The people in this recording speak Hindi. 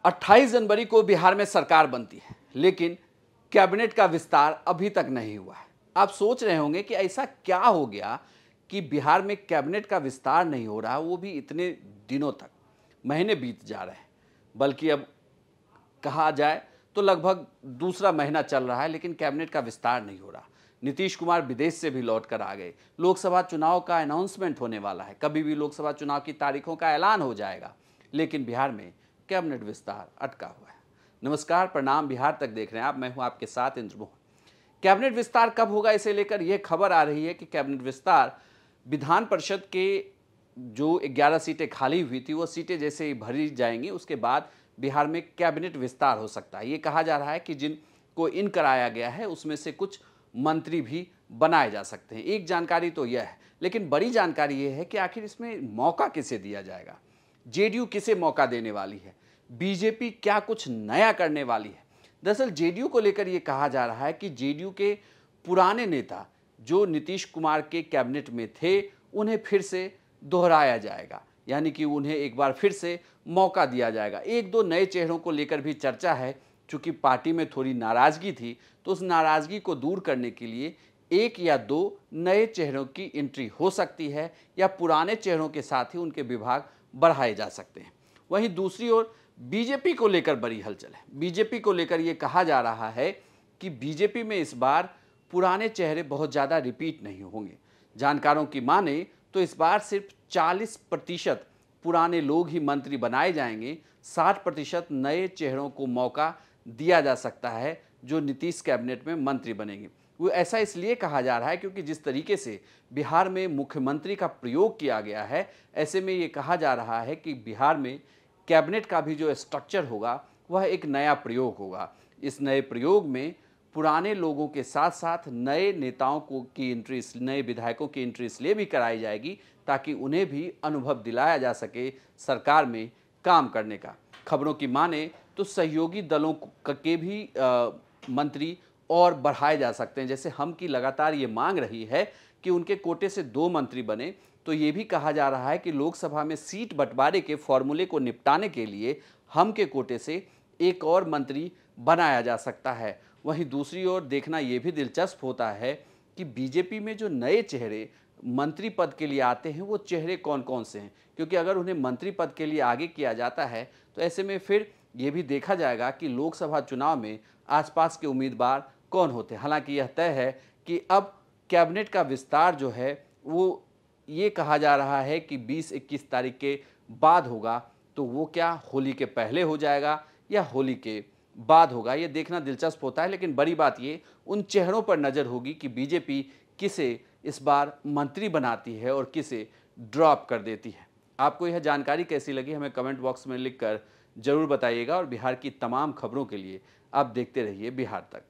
28 जनवरी को बिहार में सरकार बनती है, लेकिन कैबिनेट का विस्तार अभी तक नहीं हुआ है। आप सोच रहे होंगे कि ऐसा क्या हो गया कि बिहार में कैबिनेट का विस्तार नहीं हो रहा, वो भी इतने दिनों तक। महीने बीत जा रहे हैं, बल्कि अब कहा जाए तो लगभग दूसरा महीना चल रहा है, लेकिन कैबिनेट का विस्तार नहीं हो रहा। नीतीश कुमार विदेश से भी लौट कर आ गए। लोकसभा चुनाव का अनाउंसमेंट होने वाला है, कभी भी लोकसभा चुनाव की तारीखों का ऐलान हो जाएगा, लेकिन बिहार में कैबिनेट विस्तार अटका हुआ है। नमस्कार, प्रणाम, बिहार तक देख रहे हैं आप। मैं हूं आपके साथ इंद्रमोहन। कैबिनेट विस्तार कब होगा, इसे लेकर यह खबर आ रही है कि कैबिनेट विस्तार विधान परिषद के जो 11 सीटें खाली हुई थी, वो सीटें जैसे ही भरी जाएंगी, उसके बाद बिहार में कैबिनेट विस्तार हो सकता है। ये कहा जा रहा है कि जिनको इन कराया गया है उसमें से कुछ मंत्री भी बनाए जा सकते हैं। एक जानकारी तो यह है, लेकिन बड़ी जानकारी यह है कि आखिर इसमें मौका किसे दिया जाएगा। जेडीयू किसे मौका देने वाली है, बीजेपी क्या कुछ नया करने वाली है। दरअसल जेडीयू को लेकर यह कहा जा रहा है कि जेडीयू के पुराने नेता जो नीतीश कुमार के कैबिनेट में थे, उन्हें फिर से दोहराया जाएगा, यानी कि उन्हें एक बार फिर से मौका दिया जाएगा। एक दो नए चेहरों को लेकर भी चर्चा है। चूंकि पार्टी में थोड़ी नाराजगी थी, तो उस नाराजगी को दूर करने के लिए एक या दो नए चेहरों की एंट्री हो सकती है, या पुराने चेहरों के साथ ही उनके विभाग बढ़ाए जा सकते हैं। वहीं दूसरी ओर बीजेपी को लेकर बड़ी हलचल है। बीजेपी को लेकर यह कहा जा रहा है कि बीजेपी में इस बार पुराने चेहरे बहुत ज़्यादा रिपीट नहीं होंगे। जानकारों की माने तो इस बार सिर्फ 40% पुराने लोग ही मंत्री बनाए जाएंगे। 60% नए चेहरों को मौका दिया जा सकता है जो नीतीश कैबिनेट में मंत्री बनेंगे। वो ऐसा इसलिए कहा जा रहा है क्योंकि जिस तरीके से बिहार में मुख्यमंत्री का प्रयोग किया गया है, ऐसे में ये कहा जा रहा है कि बिहार में कैबिनेट का भी जो स्ट्रक्चर होगा वह एक नया प्रयोग होगा। इस नए प्रयोग में पुराने लोगों के साथ साथ नए नेताओं को की एंट्री, नए विधायकों की एंट्री इसलिए भी कराई जाएगी ताकि उन्हें भी अनुभव दिलाया जा सके सरकार में काम करने का। खबरों की माने तो सहयोगी दलों के भी मंत्री और बढ़ाए जा सकते हैं। जैसे हम की लगातार ये मांग रही है कि उनके कोटे से 2 मंत्री बने, तो ये भी कहा जा रहा है कि लोकसभा में सीट बंटवारे के फॉर्मूले को निपटाने के लिए हम के कोटे से एक और मंत्री बनाया जा सकता है। वहीं दूसरी ओर देखना यह भी दिलचस्प होता है कि बीजेपी में जो नए चेहरे मंत्री पद के लिए आते हैं, वो चेहरे कौन कौन से हैं, क्योंकि अगर उन्हें मंत्री पद के लिए आगे किया जाता है तो ऐसे में फिर ये भी देखा जाएगा कि लोकसभा चुनाव में आसपास के उम्मीदवार कौन होते हैं। हालांकि यह तय है कि अब कैबिनेट का विस्तार जो है वो ये कहा जा रहा है कि 20-21 तारीख के बाद होगा, तो वो क्या होली के पहले हो जाएगा या होली के बाद होगा, ये देखना दिलचस्प होता है। लेकिन बड़ी बात ये उन चेहरों पर नज़र होगी कि बीजेपी किसे इस बार मंत्री बनाती है और किसे ड्रॉप कर देती है। आपको यह जानकारी कैसी लगी, हमें कमेंट बॉक्स में लिखकर ज़रूर बताइएगा। और बिहार की तमाम खबरों के लिए आप देखते रहिए बिहार तक।